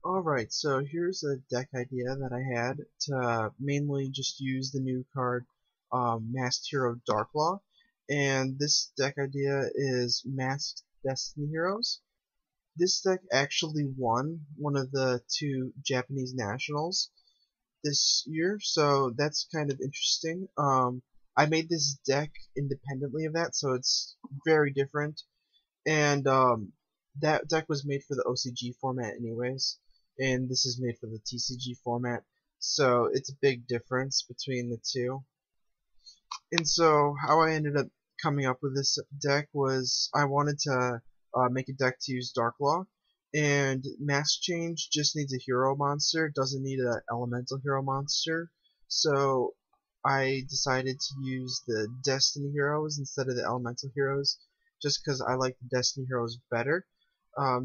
Alright, so here's a deck idea that I had to mainly just use the new card Masked Hero Darklaw. And this deck idea is Masked Destiny Heroes. This deck actually won one of the two Japanese nationals this year, so that's kind of interesting. I made this deck independently of that, so it's very different. And that deck was made for the OCG format anyways, and this is made for the TCG format, so it's a big difference between the two. And so how I ended up coming up with this deck was I wanted to make a deck to use Darklaw, and Mass Change just needs a hero monster, doesn't need an elemental hero monster, so I decided to use the Destiny heroes instead of the elemental heroes, just because I like the Destiny heroes better.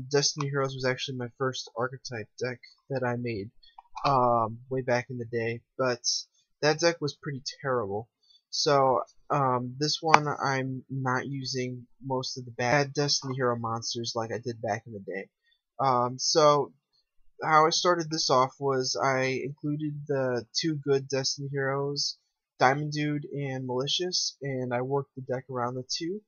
Destiny heroes was actually my first archetype deck that I made way back in the day, but that deck was pretty terrible. So this one I'm not using most of the bad Destiny Hero monsters like I did back in the day. So how I started this off was I included the two good Destiny Heroes, Diamond Dude and Malicious, and I worked the deck around the two.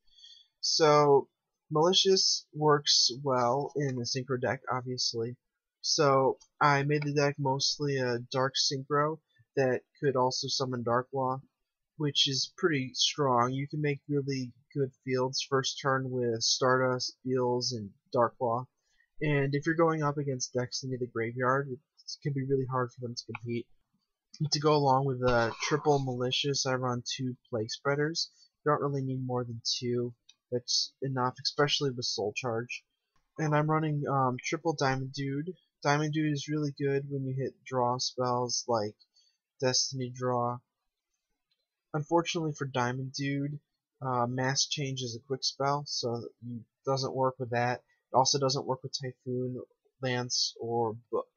So Malicious works well in a Synchro deck, obviously. So I made the deck mostly a Dark Synchro that could also summon Darklaw, which is pretty strong. You can make really good fields first turn with Stardust, Beals, and Darklaw. And if you're going up against decks into the graveyard, it can be really hard for them to compete. To go along with the triple malicious, I run two plague spreaders. You don't really need more than two. That's enough, especially with soul charge. And I'm running triple diamond dude. Diamond dude is really good when you hit draw spells like destiny draw. Unfortunately for diamond dude, mass change is a quick spell, so it doesn't work with that. It also doesn't work with typhoon, lance, or book,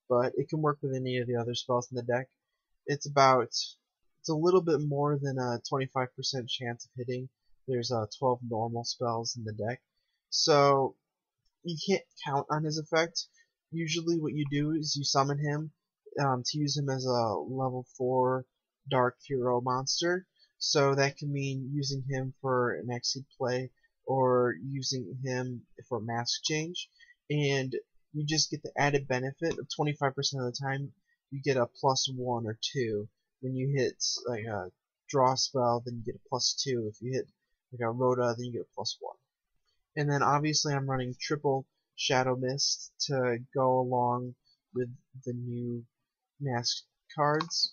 but it can work with any of the other spells in the deck. It's a little bit more than a 25% chance of hitting. There's 12 normal spells in the deck, so you can't count on his effect. Usually what you do is you summon him to use him as a level 4 dark hero monster. So that can mean using him for an Exceed play or using him for mask change. And you just get the added benefit of 25% of the time you get a +1 or 2. When you hit like a draw spell, then you get a +2. If you hit like a Rhoda, then you get a +1. And then obviously I'm running triple Shadow Mist to go along with the new mask cards.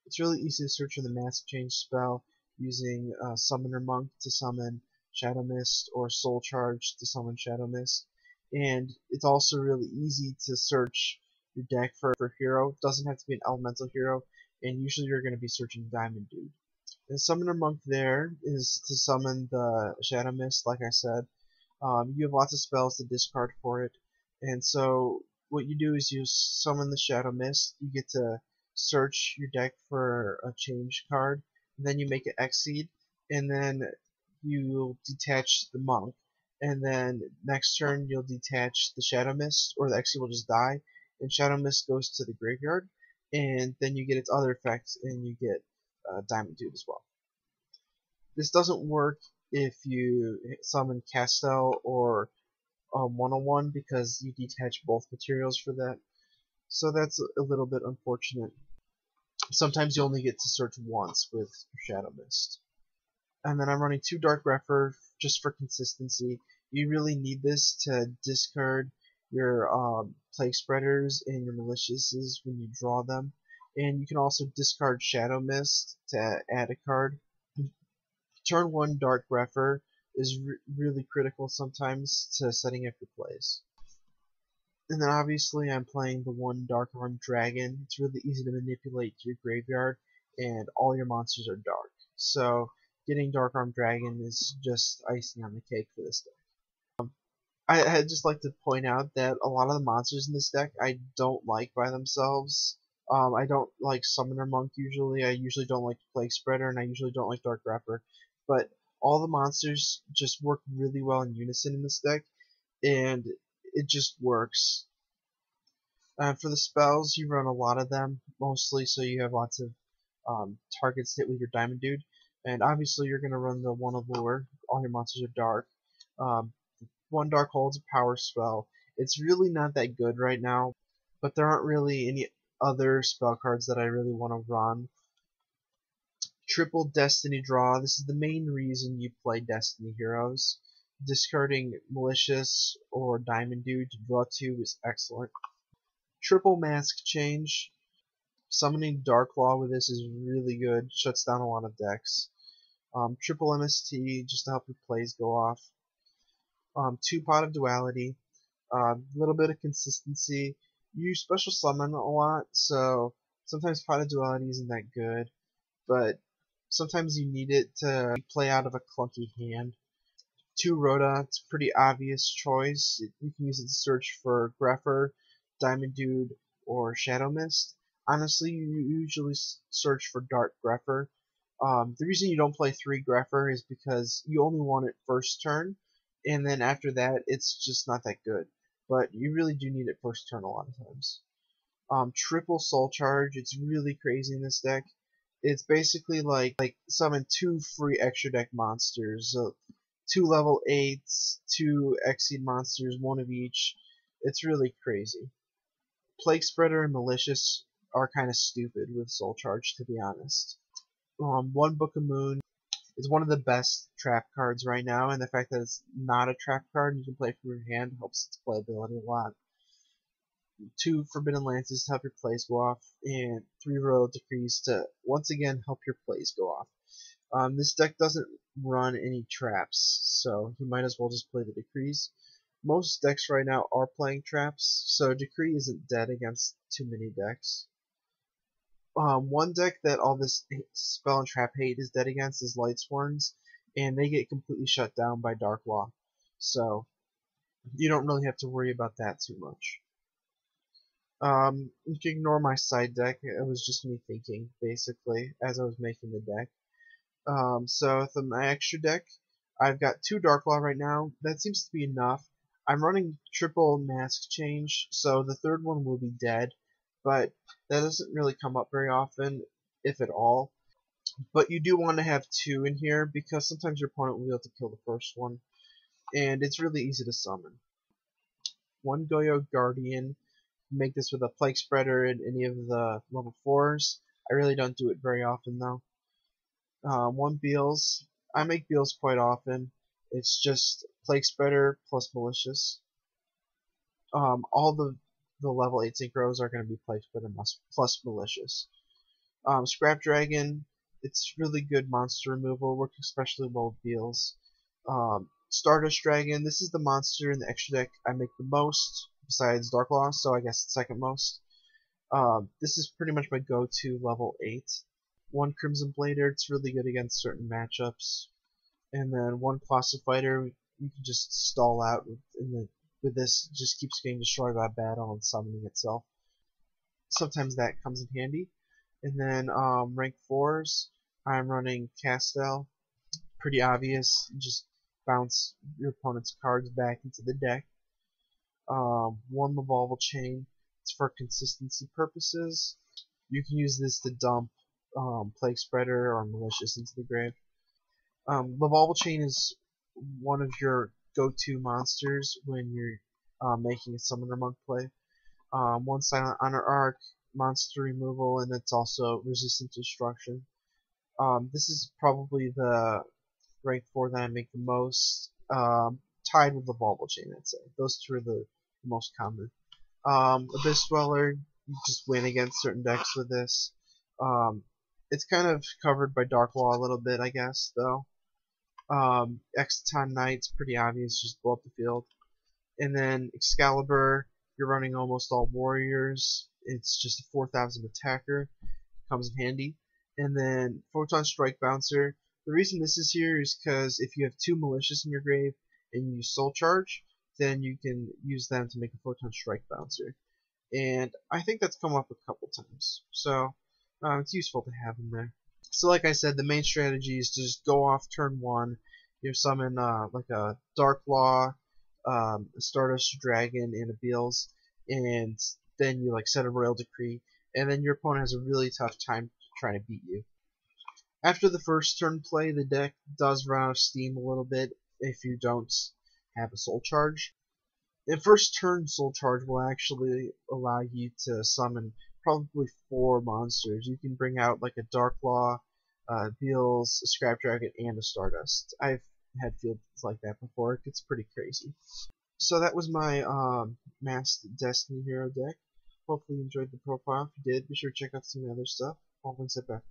It's really easy to search for the mask change spell using Summoner Monk to summon Shadow Mist or Soul Charge to summon Shadow Mist. And it's also really easy to search your deck for hero. It doesn't have to be an elemental hero, and usually you're going to be searching Diamond Dude. The Summoner Monk there is to summon the Shadow Mist, like I said. You have lots of spells to discard for it, and so what you do is you summon the Shadow Mist. You get to search your deck for a change card, and then you make it Exceed, and then you'll detach the Monk, and then next turn you'll detach the Shadow Mist, or the Exceed will just die, and Shadow Mist goes to the graveyard, and then you get its other effects, and you get Diamond Dude as well. This doesn't work if you summon Castel or 101 because you detach both materials for that. So that's a little bit unfortunate. Sometimes you only get to search once with Shadow Mist. And then I'm running two Dark Refer just for consistency. You really need this to discard your Plague Spreaders and your Maliciouses when you draw them. And you can also discard Shadow Mist to add a card. Turn 1 Dark Refer is really critical sometimes to setting up your plays. And then obviously I'm playing the one Dark Armed Dragon. It's really easy to manipulate your graveyard, and all your monsters are dark. So getting Dark Armed Dragon is just icing on the cake for this deck. I'd just like to point out that a lot of the monsters in this deck I don't like by themselves. I don't like Summoner Monk usually. I usually don't like Plague Spreader, and I usually don't like Dark Rapper. But all the monsters just work really well in unison in this deck, and it just works. For the spells, you run a lot of them, mostly so you have lots of targets to hit with your Diamond Dude. And obviously you're going to run the one Allure. All your monsters are dark. Um, one Dark holds a power spell. It's really not that good right now, but there aren't really any other spell cards that I really want to run. Triple Destiny Draw. This is the main reason you play Destiny Heroes. Discarding Malicious or Diamond Dude to draw 2 is excellent. Triple Mask Change. Summoning Dark Law with this is really good. Shuts down a lot of decks. Triple MST just to help your plays go off. 2 Pot of Duality. A little bit of consistency. You special summon a lot, so sometimes Pot of Duality isn't that good, but sometimes you need it to play out of a clunky hand. 2 Rhoda, it's a pretty obvious choice. You can use it to search for Grepher, Diamond Dude, or Shadow Mist. Honestly, you usually search for Dark Grepher. The reason you don't play 3 Grepher is because you only want it first turn, and then after that, it's just not that good. But you really do need it first turn a lot of times. Triple Soul Charge, it's really crazy in this deck. It's basically like summon 2 free extra deck monsters. So 2 level 8s, 2 Exceed monsters, 1 of each. It's really crazy. Plague Spreader and Malicious are kind of stupid with Soul Charge, to be honest. 1 Book of Moon is one of the best trap cards right now, and the fact that it's not a trap card and you can play it from your hand helps its playability a lot. 2 Forbidden Lances to help your plays go off, and 3 Royal Decrees to once again help your plays go off. This deck doesn't run any traps, so you might as well just play the Decrees. Most decks right now are playing traps, so Decree isn't dead against too many decks. One deck that all this spell and trap hate is dead against is Lightsworns, and they get completely shut down by Dark Law, so you don't really have to worry about that too much. You can ignore my side deck. It was just me thinking, basically, as I was making the deck. So with my extra deck, I've got 2 Dark Law right now. That seems to be enough. I'm running triple Mask Change, so the third one will be dead, but that doesn't really come up very often, if at all. But you do want to have 2 in here, because sometimes your opponent will be able to kill the first one, and it's really easy to summon. 1 Goyo Guardian. Make this with a Plague Spreader and any of the level 4s. I really don't do it very often, though. 1 Beals. I make Beals quite often. It's just Plague Spreader plus Malicious. All the level 8 synchros are going to be Plague Spreader plus Malicious. Scrap Dragon. It's really good monster removal. Works especially well with Beals. Stardust Dragon. This is the monster in the extra deck I make the most, besides Dark Law, so I guess second most. This is pretty much my go-to level 8. 1 Crimson Blader, it's really good against certain matchups. And then 1 Colossal Fighter, you can just stall out with this, just keeps getting destroyed by battle and summoning itself. Sometimes that comes in handy. And then rank 4s, I'm running Castel. Pretty obvious, just bounce your opponent's cards back into the deck. 1 Lavolval Chain, it's for consistency purposes. You can use this to dump Plague Spreader or Malicious into the grave. Lavolval Chain is one of your go-to monsters when you're making a Summoner Monk play. 1 Silent Honor Arc, monster removal, and it's also resistant to destruction. This is probably the rank 4 that I make the most, tied with Lavolval Chain, I'd say. Those 2 are the most common. Abyss Dweller, you just win against certain decks with this. It's kind of covered by Dark Law a little bit, I guess, though. Exciton Knight's pretty obvious, just blow up the field. And then Excalibur, you're running almost all warriors. It's just a 4,000 attacker, comes in handy. And then Photon Strike Bouncer. The reason this is here is because if you have 2 Malicious in your grave and you use Soul Charge, then you can use them to make a Photon Strike Bouncer. And I think that's come up a couple times, so it's useful to have in there. So like I said, the main strategy is to just go off turn 1, you summon like a Dark Law, a Stardust Dragon, and a Beals, and then you like set a royal decree, and then your opponent has a really tough time trying to beat you. After the first turn play, the deck does run out of steam a little bit if you don't have a soul charge. The first turn soul charge will actually allow you to summon probably 4 monsters. You can bring out like a Dark Law, Beals, a Scrap Dragon, and a Stardust. I've had fields like that before. It gets pretty crazy. So that was my Masked Destiny Hero deck. Hopefully you enjoyed the profile. If you did, be sure to check out some other stuff. All links at back.